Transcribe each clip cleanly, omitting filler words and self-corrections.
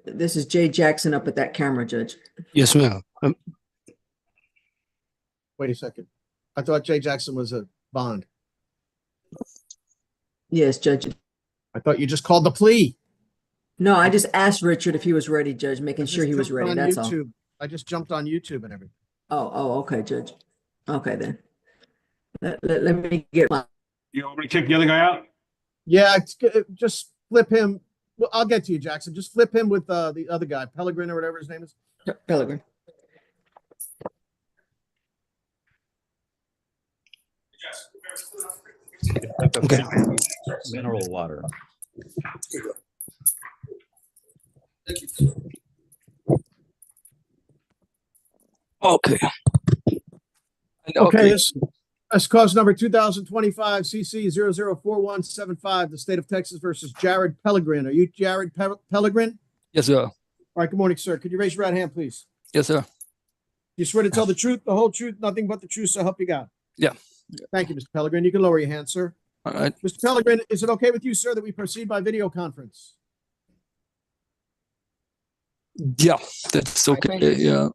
This is Jay Jackson up at that camera, Judge. Yes, ma'am. Wait a second. I thought Jay Jackson was a bond. Yes, Judge. I thought you just called the plea. No, I just asked Richard if he was ready, Judge, making sure he was jumped ready. on That's all. YouTube. I just jumped on YouTube and everything. Oh, okay, Judge. Okay, then. Let me get my. You want me to kick the other guy out? Yeah, just flip him. Well, I'll get to you, Jackson. Just flip him with the other guy, Pellegrin or whatever his name is. Pellegrin. Okay. Mineral water. Okay. Okay, that's cause number 2025 CC 004175, the state of Texas versus Jared Pellegrin. Are you Jared Pellegrin? Yes, sir. All right, good morning, sir. Could you raise your right hand, please? Yes, sir. You swear to tell the truth, the whole truth, nothing but the truth, so help you God. Yeah. Thank you, Mr. Pellegrin. You can lower your hand, sir. All right. Mr. Pellegrin, is it okay with you, sir, that we proceed by video conference? Yeah, that's okay. Yeah.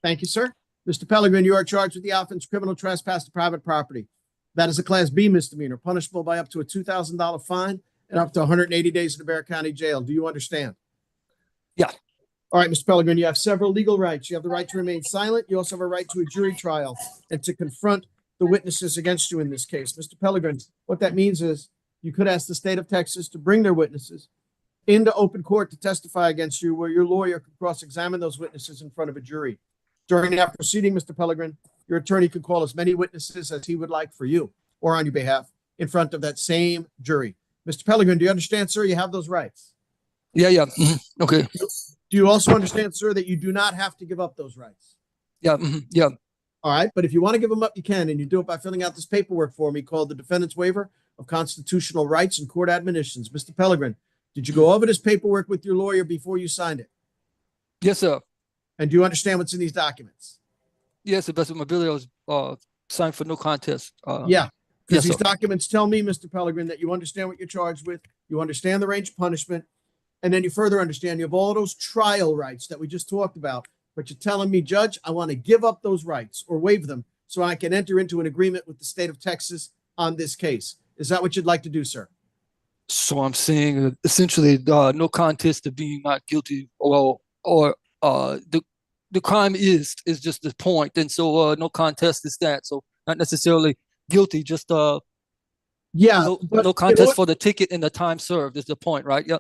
Thank you, sir. Mr. Pellegrin, you are charged with the offense criminal trespass to private property. That is a Class B misdemeanor, punishable by up to a $2,000 fine and up to 180 days in the Bexar County Jail. Do you understand? Yeah. All right, Mr. Pellegrin, you have several legal rights. You have the right to remain silent. You also have a right to a jury trial and to confront the witnesses against you in this case. Mr. Pellegrin, what that means is you could ask the state of Texas to bring their witnesses into open court to testify against you, where your lawyer could cross-examine those witnesses in front of a jury. During that proceeding, Mr. Pellegrin, your attorney could call as many witnesses as he would like for you or on your behalf in front of that same jury. Mr. Pellegrin, do you understand, sir, you have those rights? Yeah. Okay. Do you also understand, sir, that you do not have to give up those rights? Yeah. Yeah. All right, but if you want to give them up, you can, and you do it by filling out this paperwork for me called the Defendant's Waiver of Constitutional Rights and Court Admonitions. Mr. Pellegrin, did you go over this paperwork with your lawyer before you signed it? Yes, sir. And do you understand what's in these documents? Yes, the best of my ability was signed for no contest. Yeah, because yes, these sir. documents tell me, Mr. Pellegrin, that you understand what you're charged with, you understand the range of punishment, and then you further understand you have all those trial rights that we just talked about. But you're telling me, Judge, I want to give up those rights or waive them so I can enter into an agreement with the state of Texas on this case. Is that what you'd like to do, sir? So I'm saying essentially no contest to being not guilty, or the crime is just the point, and so no contest is that. So not necessarily guilty, just Yeah, no contest for the ticket and the time served is the point, right? Yeah.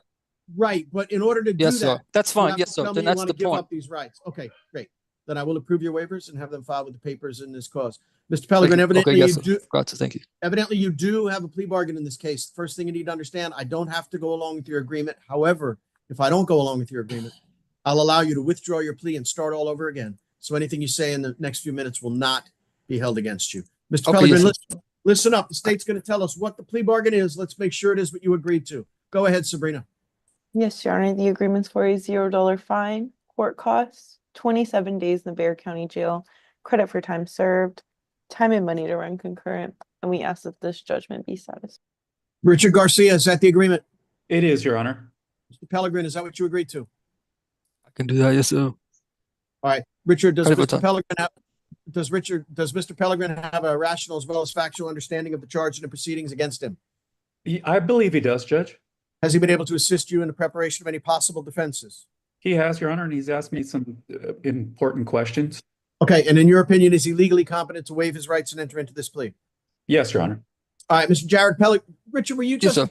right. But in order to do Yes, sir. that, That's you fine. have Yes, to sir. tell me Then you that's want the to give point. up these rights. Okay, great. Then I will approve your waivers and have them filed with the papers in this cause. Mr. Pellegrin, evidently Okay, yes, you sir. do. Gotcha, thank you. Evidently, you do have a plea bargain in this case. First thing you need to understand, I don't have to go along with your agreement. However, if I don't go along with your agreement, I'll allow you to withdraw your plea and start all over again. So anything you say in the next few minutes will not be held against you. Mr. Okay, Pellegrin, yes, listen up. The state's going to tell us what the plea bargain is. Let's make sure it is what you agreed to. Go ahead, Sabrina. Yes, Your Honor, the agreement's for a $0 fine, court costs, 27 days in the Bexar County Jail, credit for time served, time and money to run concurrent, and we ask that this judgment be satisfied. Richard Garcia, is that the agreement? It is, Your Honor. Mr. Pellegrin, is that what you agreed to? I can do that, yes, sir. All right. Richard, does Credit for Mr. time. Pellegrin have, does Mr. Pellegrin have a rational as well as factual understanding of the charge and the proceedings against him? I believe he does, Judge. Has he been able to assist you in the preparation of any possible defenses? He has, Your Honor, and he's asked me some important questions. Okay, and in your opinion, is he legally competent to waive his rights and enter into this plea? Yes, Your Honor. All right, Mr. Jared Pellegrin. Richard, were you Yes, just sir.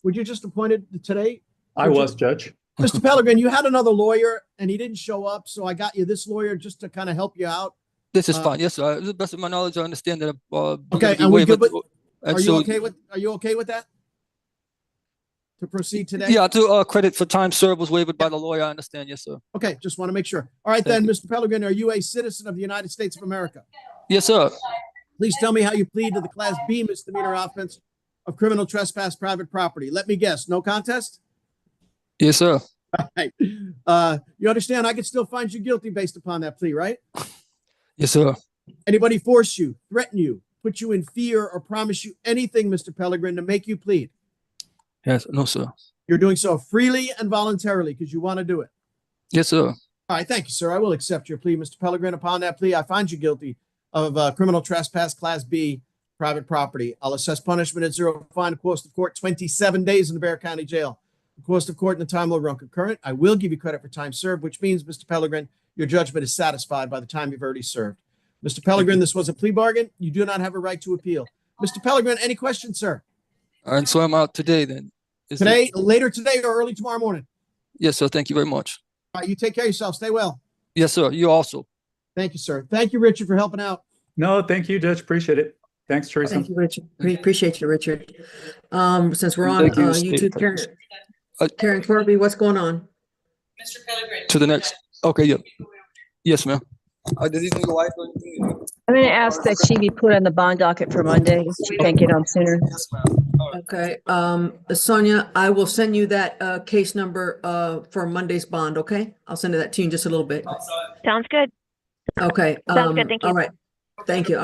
were you just appointed today? I was, Judge. Mr. Pellegrin, you had another lawyer and he didn't show up, so I got you this lawyer just to kind of help you out. This is fine, yes, sir. To the best of my knowledge, I understand that. Okay, be and we waived, good with- and Are you so- okay with that? To proceed today? Yeah, to credit for time served was waived by the lawyer. I understand, yes, sir. Okay, just want to make sure. All right, Thank then, Mr. Pellegrin, are you a citizen of the United States of America? Yes, sir. Please tell me how you plead to the Class B misdemeanor offense of criminal trespass private property. Let me guess, no contest? Yes, sir. All right. You understand I could still find you guilty based upon that plea, right? Yes, sir. Anybody force you, threaten you, put you in fear, or promise you anything, Mr. Pellegrin, to make you plead? Yes, no, sir. You're doing so freely and voluntarily because you want to do it. Yes, sir. All right, thank you, sir. I will accept your plea, Mr. Pellegrin. Upon that plea, I find you guilty of criminal trespass, Class B, private property. I'll assess punishment at zero fine, cost of court 27 days in the Bear County Jail. The cost of court and the time will run concurrent. I will give you credit for time served, which means, Mr. Pellegrin, your judgment is satisfied by the time you've already served. Mr. Pellegrin, this was a plea bargain. You do not have a right to appeal. Mr. Pellegrin, any questions, sir? And so I'm out today then. Is it- Today, later today, or early tomorrow morning? Yes, sir. Thank you very much. All right, you take care of yourself. Stay well. Yes, sir. You also. Thank you, sir. Thank you, Richard, for helping out. No, thank you, Judge. Appreciate it. Thanks, Teresa. Thank you, Richard. Appreciate you, Richard. Since we're on Thank you, YouTube, State. Karen Corby, what's going on? To the next. Okay, yeah. Yes, ma'am. Does he need a wife or anything? I'm going to ask that she be put on the bond docket for Monday. She can't get on sooner. Yes, ma'am. All right. Okay, Sonia, I will send you that case number for Monday's bond, okay? I'll send that to you in just a little bit. Sounds good. Okay. Sounds good, thank you. All right. Thank you.